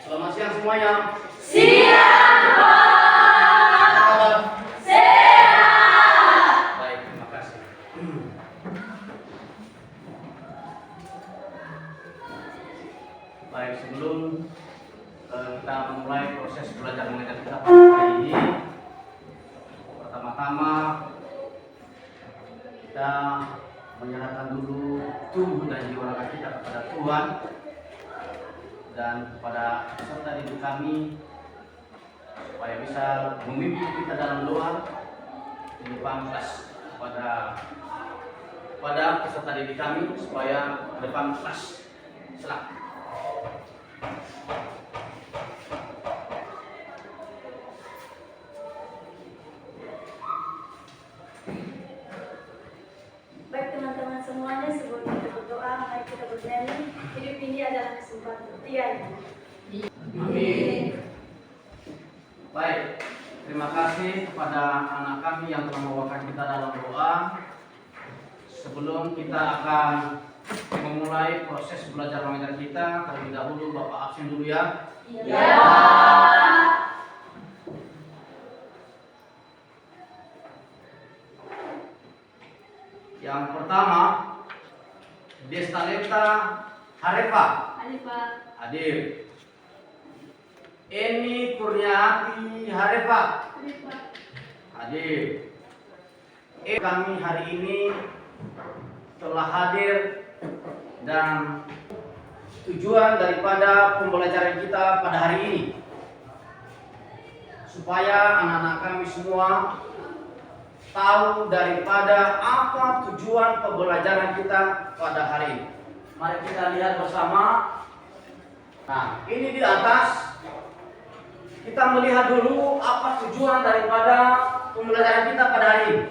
Selamat siang semuanya. Siang, Pak. Sehat. Baik, terima kasih. Baik, sebelum kita memulai proses belajar mengajar kita pada hari ini, pertama-tama kita menyerahkan dulu tubuh dan jiwa raga kita kepada Tuhan dan kepada peserta didik kami supaya bisa memimpin kita dalam doa di depan kelas kepada peserta didik kami supaya depan kelas. Silakan. Baik teman-teman semuanya, sebelum kita berdoa, mari kita bernyanyi. Hidup ini adalah kesempatan. Iya. Amin. Baik, terima kasih kepada anak kami yang telah membawakan kita dalam doa. Sebelum kita akan memulai proses belajar mengajar kita, terlebih dahulu Bapak absen dulu ya. Ya. Yang pertama, Destaleta Harefa. Alifah. Hadir. Eni Kurniati Harefa. Alifah. Hadir. Kami hari ini telah hadir dan tujuan daripada pembelajaran kita pada hari ini supaya anak-anak kami semua tahu daripada apa tujuan pembelajaran kita pada hari ini. Mari kita lihat bersama. Nah, ini di atas kita melihat dulu apa tujuan daripada pembelajaran kita pada hari ini.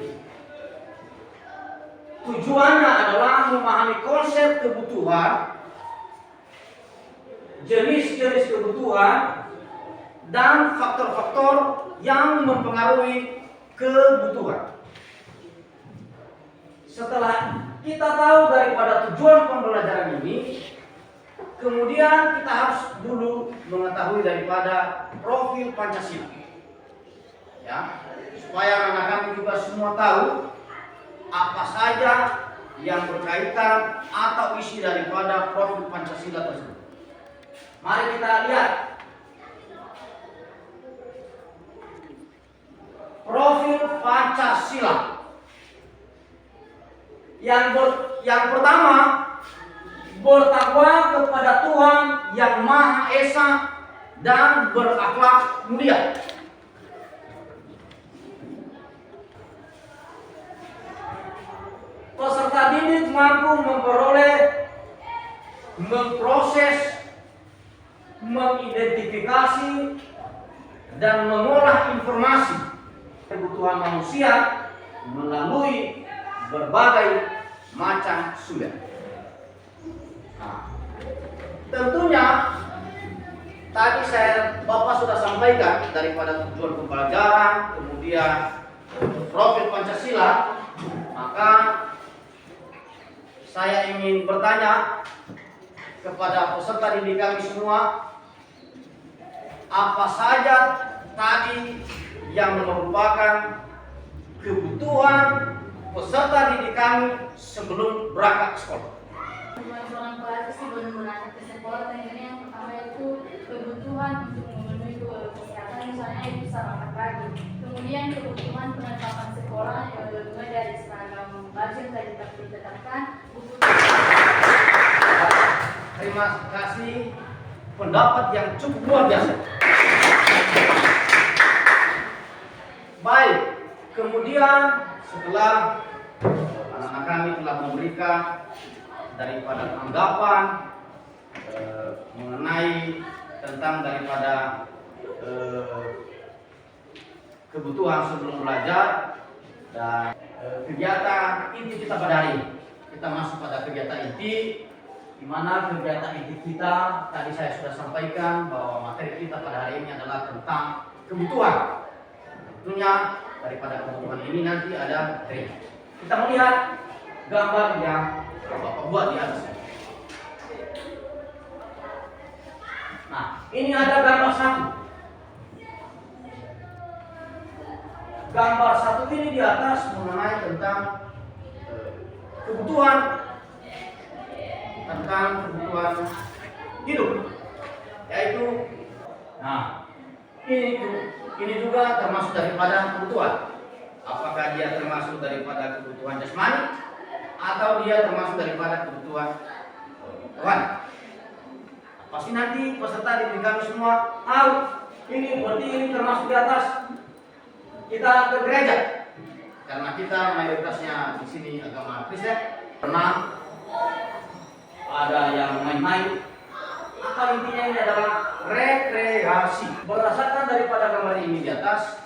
Tujuannya adalah memahami konsep kebutuhan, jenis-jenis kebutuhan, dan faktor-faktor yang mempengaruhi kebutuhan. Setelah kita tahu daripada tujuan pembelajaran ini, kemudian kita harus dulu mengetahui daripada profil Pancasila, ya, supaya anak-anak kami juga semua tahu apa saja yang berkaitan atau isi daripada profil Pancasila tersebut. Mari kita lihat profil Pancasila. Yang pertama, bertakwa kepada Tuhan yang Maha Esa dan berakhlak mulia. Peserta didik mampu memperoleh, memproses, mengidentifikasi, dan mengolah informasi kebutuhan manusia melalui berbagai macam sumber. Nah, tentunya tadi Bapak sudah sampaikan daripada tujuan pembelajaran, kemudian profil Pancasila, maka saya ingin bertanya kepada peserta didik kami semua, apa saja tadi yang merupakan kebutuhan peserta didik kami sebelum berangkat ke sekolah? Orang tua itu sebelum berangkat ke sekolah, tentunya yang pertama itu kebutuhan untuk memenuhi kesehatan, misalnya itu sarapan pagi. Kemudian kebutuhan penetapan sekolah, mulai dari seragam baju yang tadi ditetapkan, buku. Terima kasih, pendapat yang cukup luar biasa. Baik, kemudian setelah anak-anak kami telah memberikan daripada anggapan mengenai tentang daripada kebutuhan sebelum belajar dan kegiatan inti kita pada hari ini. Kita masuk pada kegiatan inti, di mana kegiatan inti kita tadi saya sudah sampaikan bahwa materi kita pada hari ini adalah tentang kebutuhan. Tentunya daripada kebutuhan ini nanti ada materi. Kita melihat gambar yang Bapak buat di atas. Nah, ini ada gambar satu. Gambar satu ini di atas mengenai tentang kebutuhan hidup, yaitu, nah, ini juga termasuk daripada kebutuhan. Apakah dia termasuk daripada kebutuhan jasmani atau dia termasuk daripada kebutuhan rohani? Pasti nanti peserta didik kami semua tahu ini berarti ini termasuk di atas kita ke gereja, karena kita mayoritasnya di sini agama Kristen. Pernah ada yang main-main. Apa intinya? Ini adalah rekreasi. Berdasarkan daripada gambar ini di atas,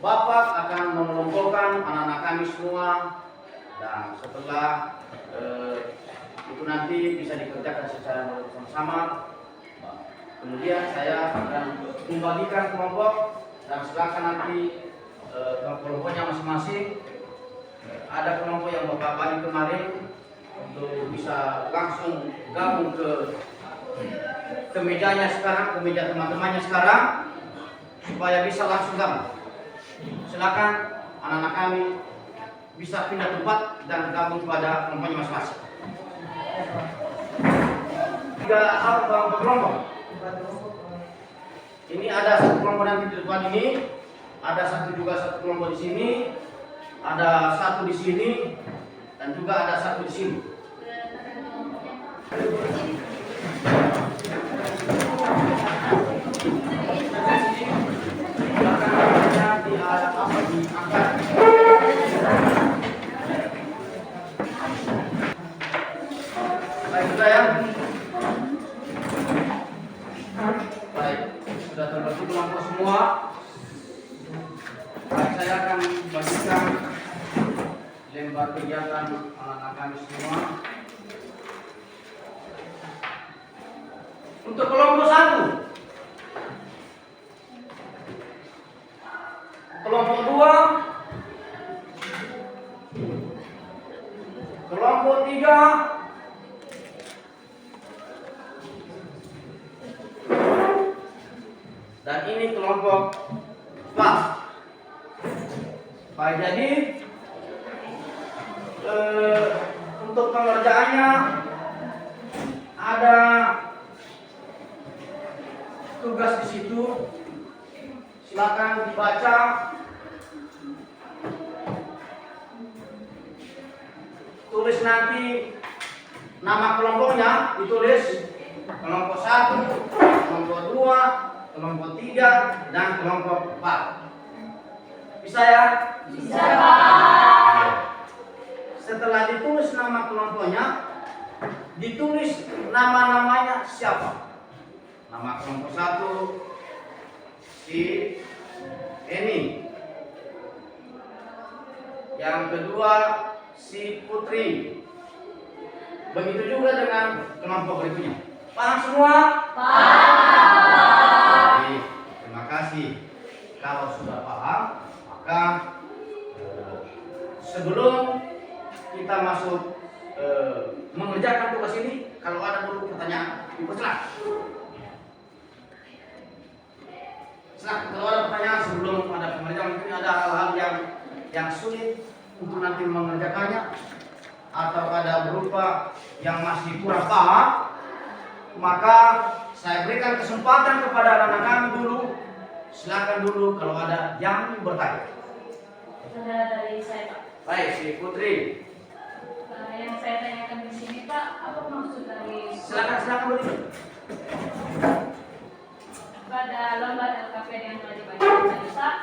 Bapak akan mengelompokkan anak-anak kami semua, dan setelah itu nanti bisa dikerjakan secara bersama-sama. Kemudian saya akan membagikan kelompok, dan silakan nanti kelompoknya masing-masing. Ada kelompok yang Bapak bagi kemarin untuk bisa langsung gabung ke mejanya sekarang, ke meja teman-temannya sekarang, supaya bisa langsung gabung. Silakan anak-anak kami bisa pindah tempat dan gabung pada kelompoknya masing-masing. Tiga kelompok. Ini ada satu kelompok nanti di depan ini, ada satu kelompok di sini, ada satu di sini, dan juga ada satu di sini. Baik, sudah ya. Baik, sudah terbentuk kelompok semua. Baik, saya akan bagikan lembar kegiatan anak-anak kami semua. Untuk kelompok satu, kelompok dua, kelompok tiga, dan ini kelompok 4. Baik, jadi untuk pengerjaannya ada tugas di situ. Silakan dibaca. Tulis nanti nama kelompoknya, ditulis kelompok 1, kelompok 2, kelompok 3, dan kelompok 4. Bisa ya? Bisa, Pak. Setelah ditulis nama kelompoknya, ditulis nama-namanya siapa. Nama kelompok 1 si Eni, yang kedua si Putri. Begitu juga dengan kelompok berikutnya. Paham semua? Paham. Baik, terima kasih. Kalau sudah paham, maka sebelum kita masuk mengerjakan tugas ini, kalau ada dulu pertanyaan, dipersilakan. Kalau ada pertanyaan sebelum ada pengerjaan, mungkin ada hal-hal yang sulit untuk nanti mengerjakannya, atau ada berupa yang masih kurang paham, maka saya berikan kesempatan kepada anak-anak kami dulu. Silakan dulu kalau ada yang bertanya. Ada dari saya, Pak. Baik, si Putri. Yang saya tanyakan di sini, Pak, apa maksud dari Silakan Putri. pada lomba LKPD yang telah dibacakan tadi, Pak,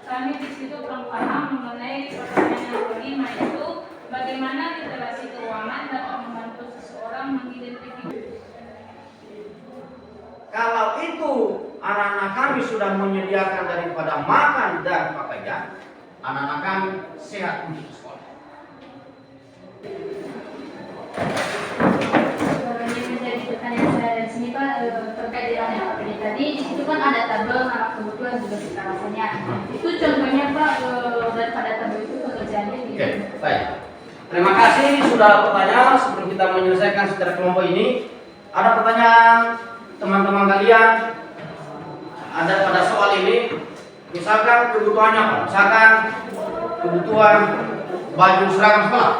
kami di situ kurang paham mengenai pertanyaan yang kelima, yaitu bagaimana literasi keuangan dapat membantu seseorang mengidentifikasi. Kalau itu anak-anak kami sudah menyediakan daripada makan dan pakaian, anak-anak kami sehat untuk sekolah. Yang menjadi pertanyaan saya dari sini, Pak, terkait dengan LKPD tadi, di situ kan ada tabel nama kebutuhan juga kita rasanya. Itu contohnya, Pak, daripada tabel itu pekerjaannya. Oke, baik. Terima kasih sudah bertanya. Sebelum kita menyelesaikan secara kelompok ini, ada pertanyaan teman-teman kalian ada pada soal ini, misalkan kebutuhannya apa? Misalkan kebutuhan baju seragam sekolah.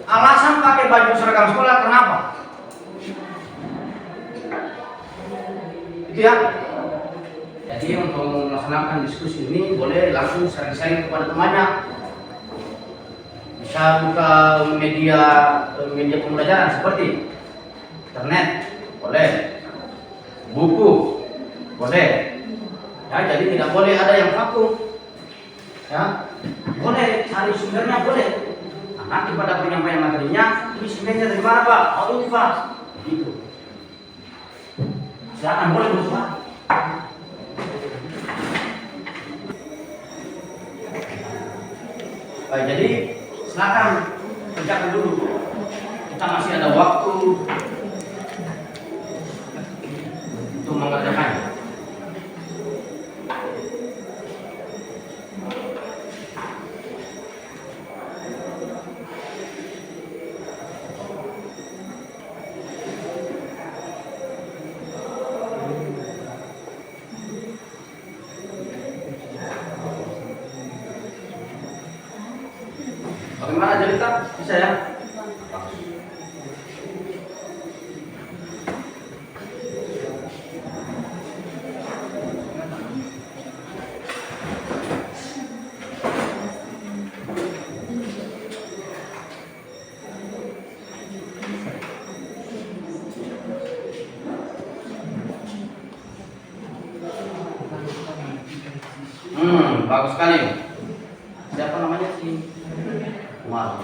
Alasan pakai baju seragam sekolah kenapa? Itu ya. Jadi untuk melaksanakan diskusi ini boleh langsung sharing kepada temannya. Bisa buka media pembelajaran seperti internet, boleh, buku, boleh. Ya, jadi tidak boleh ada yang vakum. Ya, boleh cari sumbernya, boleh. Nah, nanti pada penyampaian materinya, ini sumbernya dari mana Pak? Oh ini Pak. Gitu. Silakan boleh bersuara. Baik, jadi silakan kerjakan dulu. Kita masih ada waktu untuk mengerjakannya. Bagaimana Jelita? Bisa ya? Bagus sekali. Siapa namanya sih? Umar.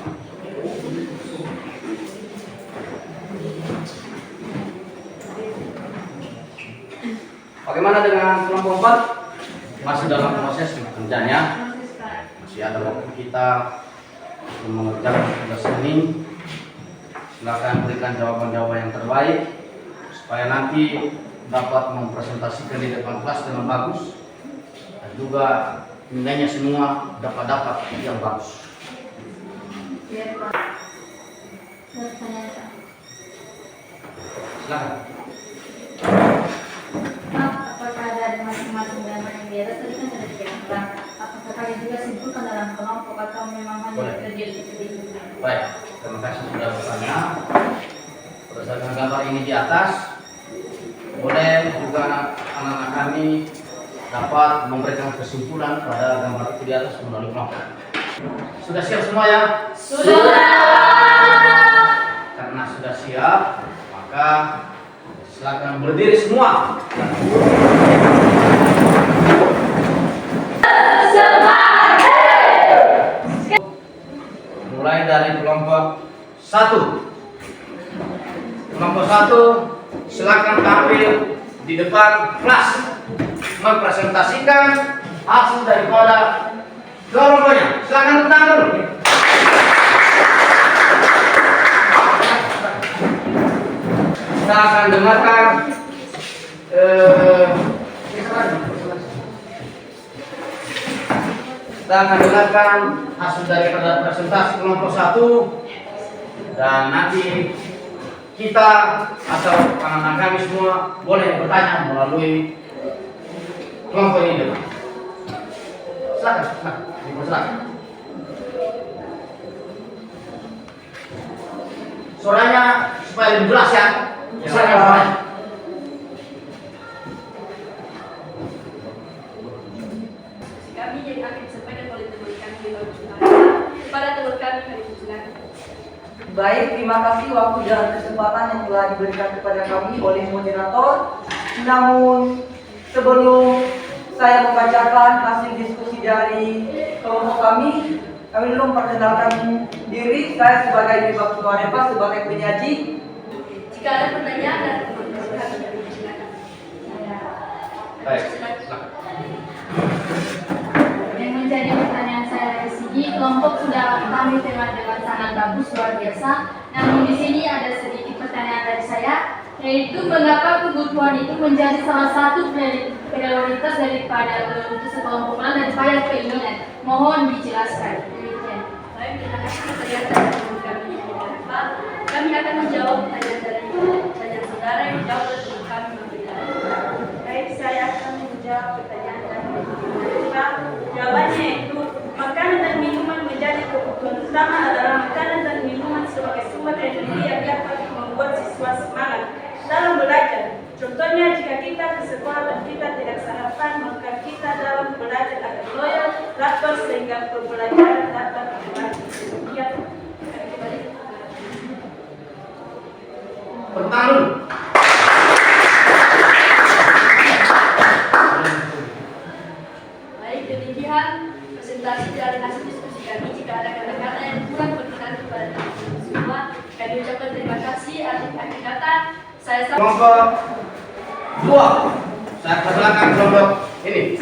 Bagaimana dengan kelompok 4? Masih dalam proses kerjanya. Masih ada waktu kita untuk mengerjakan tugas ini. Silakan berikan jawaban-jawaban yang terbaik supaya nanti dapat mempresentasikan di depan kelas dengan bagus dan juga nilainya semua dapat yang bagus. Ya, Pak. Pertanyaan, Pak. Silakan. Pak, apakah ada masing-masing gambar yang beda? Tadi kan sudah dijelaskan. Apakah kalian juga simpulkan dalam kelompok atau memang hanya terdiri seperti itu? Baik, terima kasih sudah bertanya. Berdasarkan gambar ini di atas, boleh juga anak-anak kami dapat memberikan kesimpulan pada gambar itu di atas melalui kelompok. Sudah siap semua ya? Sudah. Karena sudah siap, maka silakan berdiri semua. Mulai dari kelompok 1. Kelompok 1, silakan tampil di depan kelas mempresentasikan hasil daripada kelompoknya. Silakan tepuk tangan dulu. Kita akan dengarkan hasil daripada presentasi kelompok 1 dan nanti kita atau anak-anak kami semua boleh bertanya melalui kelompok ini dulu. Silakan, dipersilakan. Suaranya supaya lebih jelas ya. Silakan suaranya. Kami yang akan disampaikan oleh teman kami kepada teman kami hari ini. Baik, terima kasih waktu dan kesempatan yang telah diberikan kepada kami oleh moderator. Namun sebelum saya membacakan hasil diskusi dari kelompok kami dulu memperkenalkan diri. Saya sebagai Bibak Sumarepa sebagai penyaji. Jika ada pertanyaan dari teman-teman kami, silakan. Baik. Yang menjadi pertanyaan saya dari sini, kelompok sudah kami tema dengan sangat bagus, luar biasa. Namun di sini ada sedikit pertanyaan dari saya, yaitu mengapa kebutuhan itu menjadi salah satu prioritas daripada untuk sekelompokan daripada keinginan. Mohon dijelaskan. Demikian. Baik, terima kasih pertanyaan dari teman kami. Kami akan menjawab pertanyaan dari pertanyaan saudara yang dijawab oleh teman kami kita ke sekolah dan kita tidak sarapan, maka kita dalam belajar akan loyal, lapar sehingga pembelajaran dapat berlanjut. Demikian. Pertama. Baik, demikian presentasi dari hasil diskusi kami. Jika ada kata-kata yang kurang berkenan kepada teman-teman semua, kami ucapkan terima kasih. Akhir kata, saya Kelompok 2. Saya persilakan kelompok ini.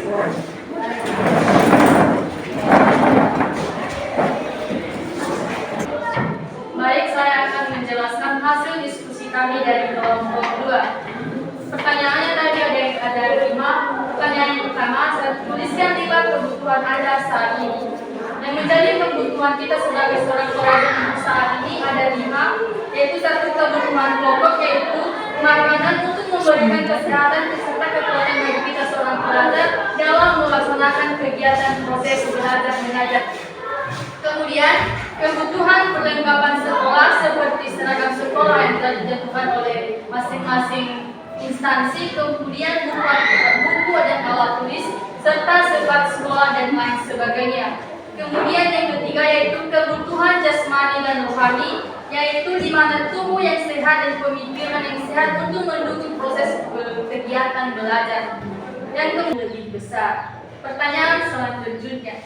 Baik, saya akan menjelaskan hasil diskusi kami dari kelompok 2. Pertanyaannya tadi ada 5. Pertanyaan yang pertama, saya tuliskan 5 kebutuhan Anda saat ini. Yang menjadi kebutuhan kita sebagai seorang pelajar saat ini ada 5, yaitu 1 kebutuhan pokok, yaitu makanan untuk memberikan kesehatan serta kekuatan bagi kita seorang pelajar dalam melaksanakan kegiatan proses belajar mengajar. Kemudian kebutuhan perlengkapan sekolah seperti seragam sekolah yang telah ditentukan oleh masing-masing instansi, kemudian buku dan alat tulis serta sepatu sekolah dan lain sebagainya. Kemudian yang ketiga yaitu kebutuhan jasmani dan rohani, yaitu di mana tubuh yang sehat dan pemikiran yang sehat untuk mendukung proses kegiatan belajar. Dan kemudian lebih besar. Pertanyaan selanjutnya,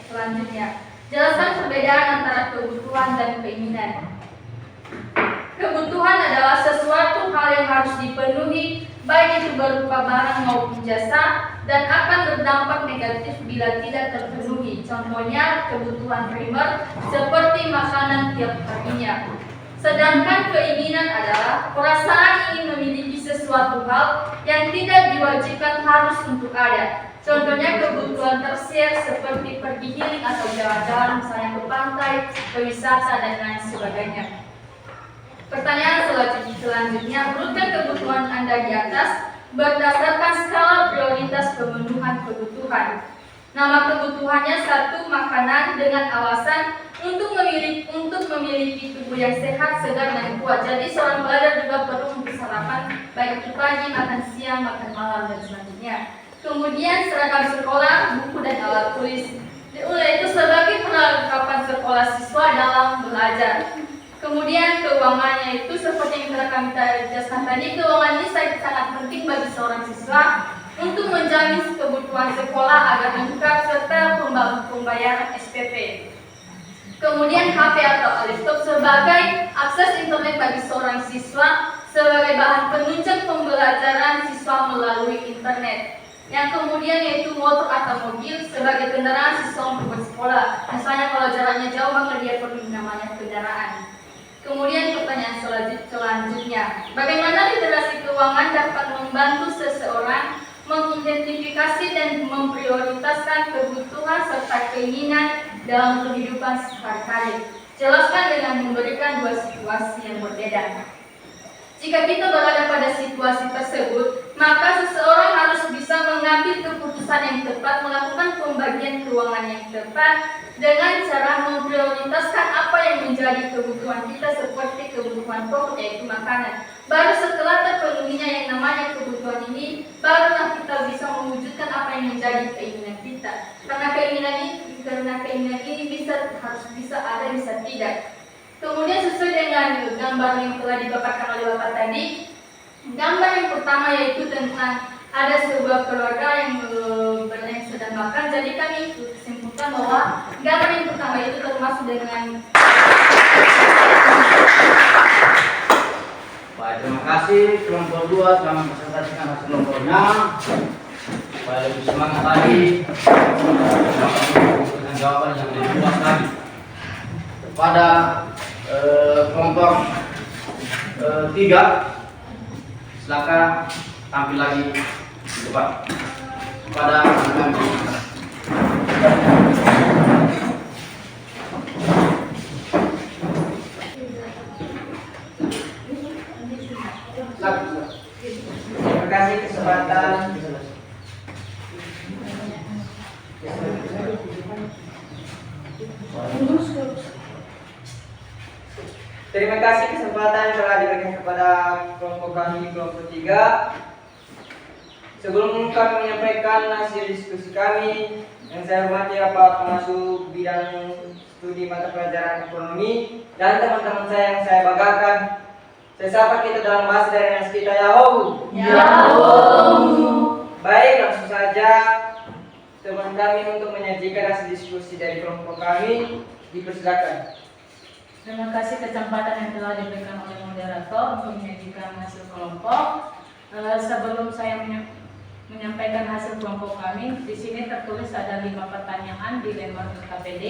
jelaskan perbedaan antara kebutuhan dan keinginan. Kebutuhan adalah sesuatu hal yang harus dipenuhi, baik itu berupa barang maupun jasa, dan akan berdampak negatif bila tidak terpenuhi. Contohnya kebutuhan primer seperti makanan tiap harinya. Sedangkan keinginan adalah perasaan ingin memiliki sesuatu hal yang tidak diwajibkan harus untuk ada. Contohnya kebutuhan tersier seperti pergi healing atau jalan-jalan, misalnya ke pantai, ke wisata, dan lain sebagainya. Pertanyaan selanjutnya, urutkan kebutuhan Anda di atas berdasarkan skala prioritas pemenuhan kebutuhan. Nama kebutuhannya 1. Makanan dengan alasan untuk memiliki tubuh yang sehat, segar, dan kuat. Jadi seorang pelajar juga perlu untuk sarapan, baik itu pagi, makan siang, makan malam, dan selanjutnya. Kemudian seragam sekolah, buku, dan alat tulis. Itu sebagai perlengkapan sekolah siswa dalam belajar. Kemudian keuangannya itu seperti yang telah kami jelaskan tadi, keuangan ini sangat penting bagi seorang siswa untuk menjamin kebutuhan sekolah agar lengkap serta pembayaran SPP. Kemudian HP atau laptop sebagai akses internet bagi seorang siswa sebagai bahan penunjang pembelajaran siswa melalui internet. Yang kemudian yaitu motor atau mobil sebagai kendaraan siswa untuk bersekolah. Misalnya kalau jaraknya jauh maka dia perlu namanya kendaraan. Kemudian pertanyaan selanjutnya, bagaimana literasi keuangan dapat membantu seseorang mengidentifikasi dan memprioritaskan kebutuhan serta keinginan dalam kehidupan sehari-hari? Jelaskan dengan memberikan 2 situasi yang berbeda. Jika kita berada pada situasi tersebut, maka seseorang harus bisa mengambil keputusan yang tepat, melakukan pembagian keuangan yang tepat dengan cara memprioritaskan apa yang menjadi kebutuhan kita seperti kebutuhan pokok yaitu makanan. Baru setelah terpenuhinya yang namanya kebutuhan ini, barulah kita bisa mewujudkan apa yang menjadi keinginan kita. Karena keinginan ini harus bisa ada, bisa tidak. Kemudian sesuai dengan gambar yang telah dipaparkan oleh Bapak tadi, gambar yang pertama yaitu tentang ada sebuah keluarga yang sedang makan. Jadi kami simpulkan bahwa gambar yang pertama itu termasuk dengan. Baik, terima kasih kelompok 2 telah mempresentasikan hasil nomornya. Supaya lebih semangat lagi dengan jawaban yang lebih luas lagi. Pada kelompok 3, silakan tampil lagi di depan pada kami. Terima kasih kesempatan. Terima kasih kesempatan yang telah diberikan kepada kelompok kami, kelompok 3. Sebelum kami menyampaikan hasil diskusi kami, yang saya hormati Bapak Pengasuh Bidang Studi Mata Pelajaran Ekonomi dan teman-teman saya yang saya banggakan, saya sapa kita dalam bahasa daerah kita Yahoo. Baik, langsung saja teman kami untuk menyajikan hasil diskusi dari kelompok kami. Dipersilakan. Terima kasih kesempatan yang telah diberikan oleh moderator untuk menyajikan hasil kelompok. Sebelum saya menyampaikan hasil kelompok kami, di sini tertulis ada 5 pertanyaan di lembar KPD,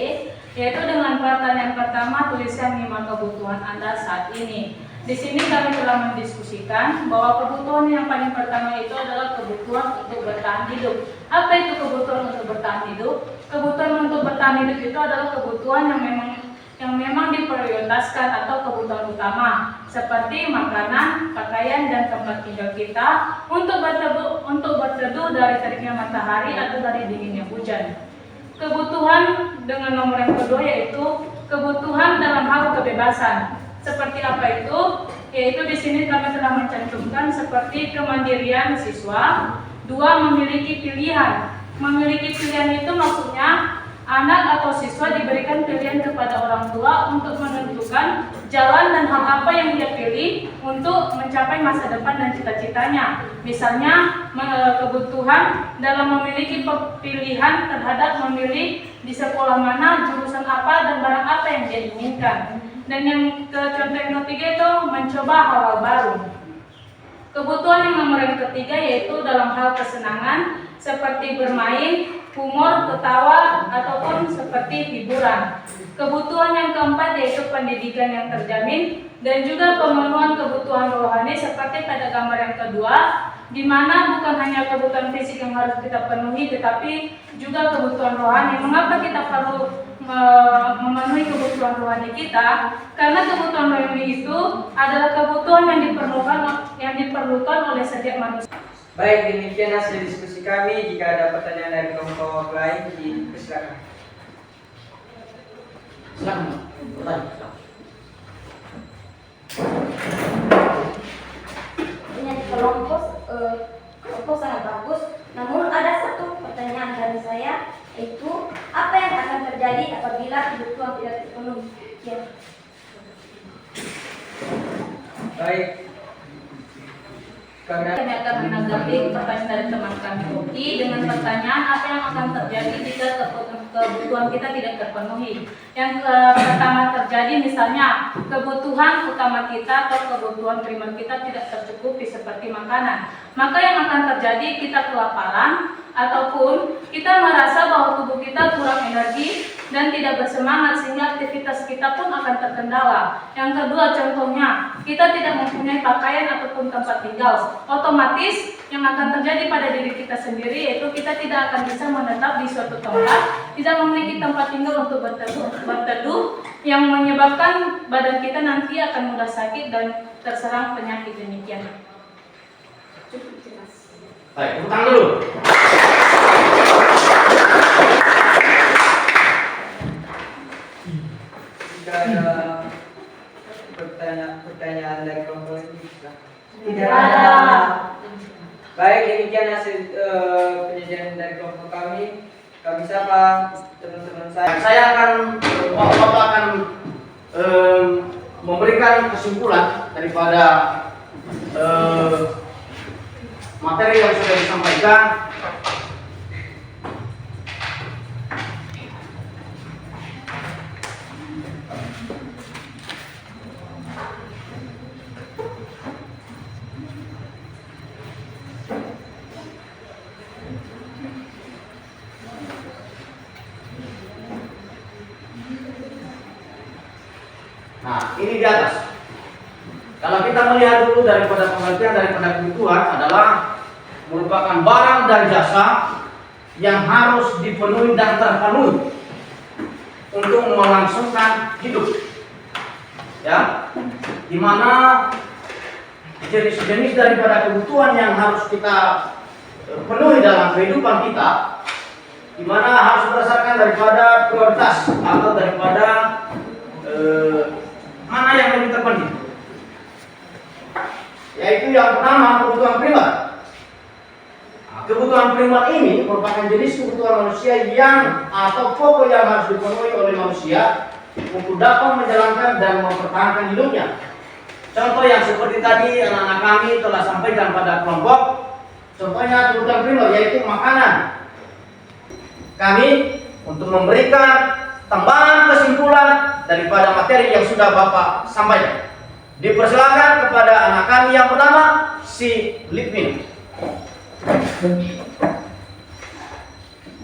yaitu dengan pertanyaan pertama tulisan 5 kebutuhan Anda saat ini. Di sini kami telah mendiskusikan bahwa kebutuhan yang paling pertama itu adalah kebutuhan untuk bertahan hidup. Apa itu kebutuhan untuk bertahan hidup? Kebutuhan untuk bertahan hidup itu adalah kebutuhan yang memang diprioritaskan atau kebutuhan utama, seperti makanan, pakaian, dan tempat tinggal kita, untuk berteduh dari teriknya matahari atau dari dinginnya hujan. Kebutuhan dengan nomor yang kedua yaitu kebutuhan dalam hal kebebasan. Seperti apa itu? Yaitu di sini kami telah mencantumkan seperti kemandirian siswa. 2, memiliki pilihan. Memiliki pilihan itu maksudnya anak atau siswa diberikan pilihan kepada orang tua untuk menentukan jalan dan hal apa yang dia pilih untuk mencapai masa depan dan cita-citanya. Misalnya kebutuhan dalam memiliki pilihan terhadap memilih di sekolah mana, jurusan apa, dan barang apa yang dia inginkan. Dan yang contoh yang ketiga itu mencoba hal-hal baru. Kebutuhan yang nomor yang ketiga yaitu dalam hal kesenangan seperti bermain, humor, ketawa, ataupun seperti hiburan. Kebutuhan yang keempat yaitu pendidikan yang terjamin dan juga pemenuhan kebutuhan rohani seperti pada gambar yang kedua, di mana bukan hanya kebutuhan fisik yang harus kita penuhi tetapi juga kebutuhan rohani. Mengapa kita perlu memenuhi kebutuhan rohani kita? Karena kebutuhan rohani itu adalah kebutuhan yang diperlukan oleh setiap manusia. Baik, demikian hasil diskusi kami. Jika ada pertanyaan dari kelompok lain, dipersilakan. Silakan, bertanya. Ini kelompok sangat bagus. Namun ada satu pertanyaan dari saya, yaitu apa yang akan terjadi apabila kebutuhan tidak terpenuhi? Ya. Baik. Kami akan menanggapi pertanyaan dari teman kami Oki dengan pertanyaan apa yang akan terjadi jika kebutuhan kita tidak terpenuhi. Yang pertama terjadi misalnya kebutuhan utama kita atau kebutuhan primer kita tidak tercukupi seperti makanan. Maka yang akan terjadi kita kelaparan ataupun kita merasa bahwa tubuh kita kurang energi dan tidak bersemangat sehingga aktivitas kita pun akan terkendala. Yang kedua contohnya, kita tidak mempunyai pakaian ataupun tempat tinggal. Otomatis yang akan terjadi pada diri kita sendiri yaitu kita tidak akan bisa menetap di suatu tempat, tidak memiliki tempat tinggal untuk berteduh yang menyebabkan badan kita nanti akan mudah sakit dan terserang penyakit demikian. Cukup jelas. Baik, tepuk tangan dulu. Jika ada pertanyaan dari kelompok ini, Tidak ada. Baik, demikian hasil penyajian dari kelompok kami. Kami sapa teman-teman saya. Saya akan, Bapak akan memberikan kesimpulan daripada materi yang sudah disampaikan. Nah, ini di atas. Kalau kita melihat dulu daripada pengertian daripada kebutuhan adalah merupakan barang dan jasa yang harus dipenuhi dan terpenuhi untuk melangsungkan hidup. Ya, dimana jenis-jenis daripada kebutuhan yang harus kita penuhi dalam kehidupan kita, dimana harus berdasarkan daripada prioritas atau daripada mana yang lebih terpenting. Yaitu yang pertama kebutuhan primer. kebutuhan primer ini merupakan jenis kebutuhan manusia yang atau pokok yang harus dipenuhi oleh manusia untuk dapat menjalankan dan mempertahankan hidupnya. Contoh yang seperti tadi anak-anak kami telah sampaikan pada kelompok, contohnya kebutuhan primer yaitu makanan. Kami untuk memberikan tambahan kesimpulan daripada materi yang sudah Bapak sampaikan. Dipersilakan kepada anak kami yang pertama, si Lipin.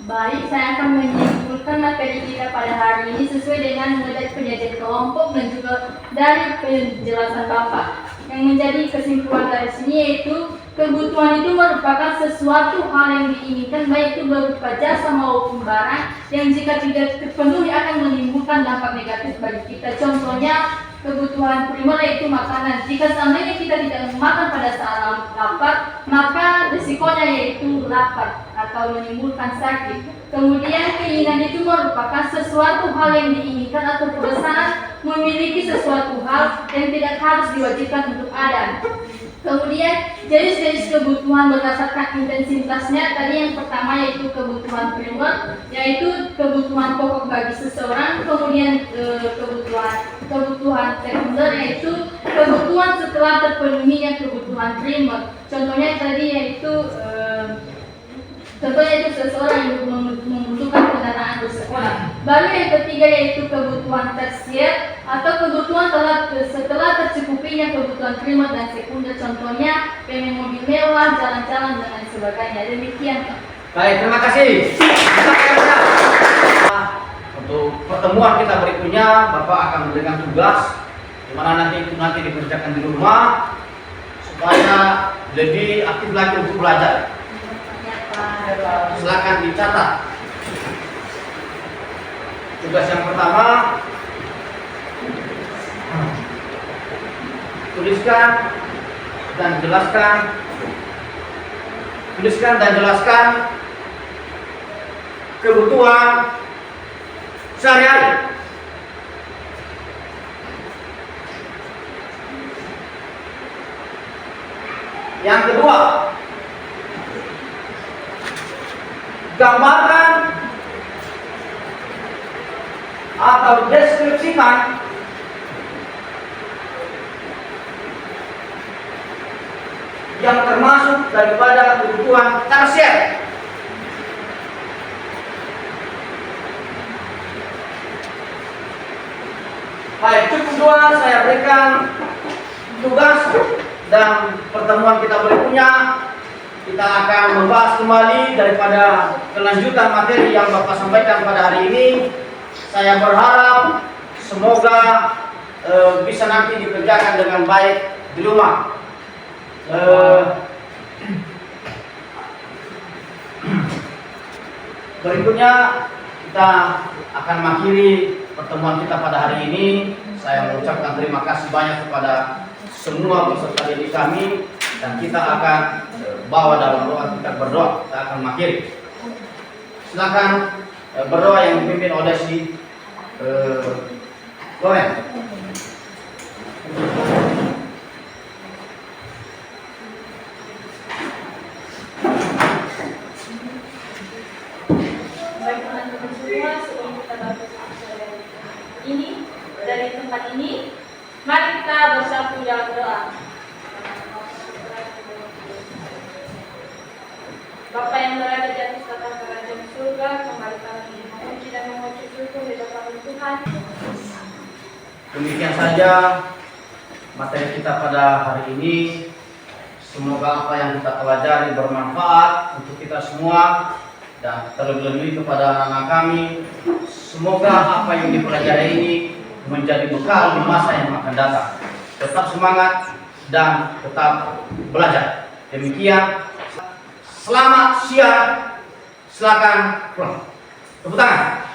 Baik, saya akan menyimpulkan materi kita pada hari ini sesuai dengan model penyajian kelompok dan juga dari penjelasan Bapak. Yang menjadi kesimpulan dari sini yaitu kebutuhan itu merupakan sesuatu hal yang diinginkan, baik itu berupa jasa maupun barang yang jika tidak terpenuhi akan menimbulkan dampak negatif bagi kita. Contohnya kebutuhan primer yaitu makanan. Jika seandainya kita tidak makan pada saat lapar, maka risikonya yaitu lapar atau menimbulkan sakit. Kemudian keinginan itu merupakan sesuatu hal yang diinginkan atau perusahaan memiliki sesuatu hal yang tidak harus diwajibkan untuk ada. Kemudian jenis-jenis kebutuhan berdasarkan intensitasnya, tadi yang pertama yaitu kebutuhan primer, yaitu kebutuhan pokok bagi seseorang. Kemudian kebutuhan sekunder yaitu kebutuhan setelah terpenuhinya kebutuhan primer. Contohnya tadi yaitu seseorang yang membutuhkan kendaraan bersekolah. Baru yang ketiga yaitu kebutuhan tersier atau kebutuhan setelah tercukupinya kebutuhan primer dan sekunder. Contohnya pengen mobil mewah, jalan-jalan dan lain sebagainya. Demikian. Baik, terima kasih. Untuk pertemuan kita berikutnya, Bapak akan memberikan tugas di mana nanti dikerjakan di rumah supaya lebih aktif lagi untuk belajar. Silakan dicatat. Tugas yang pertama, tuliskan dan jelaskan kebutuhan sehari-hari. Yang kedua, gambarkan atau deskripsikan yang termasuk daripada kebutuhan tersier. Baik, cukup dua saya berikan tugas dan pertemuan kita berikutnya kita akan membahas kembali daripada kelanjutan materi yang Bapak sampaikan pada hari ini. Saya berharap semoga bisa nanti dikerjakan dengan baik di rumah. Berikutnya kita akan mengakhiri pertemuan kita pada hari ini. Saya mengucapkan terima kasih banyak kepada semua peserta didik kami dan kita akan bawa dalam doa, kita berdoa, kita akan mengakhiri. Silakan berdoa yang dipimpin oleh si Loren. Baik teman-teman semua, sebelum kita berdoa ini dari tempat ini, mari kita bersatu dalam doa. Bapa yang berada di atas tahta kerajaan surga, kembalikan kami memuji dan memuji syukur di hadapan Tuhan. Demikian saja materi kita pada hari ini. Semoga apa yang kita pelajari bermanfaat untuk kita semua dan terlebih-lebih kepada anak-anak kami. Semoga apa yang dipelajari ini menjadi bekal di masa yang akan datang. Tetap semangat dan tetap belajar. Demikian. Selamat siang. Silakan pulang. Tepuk tangan.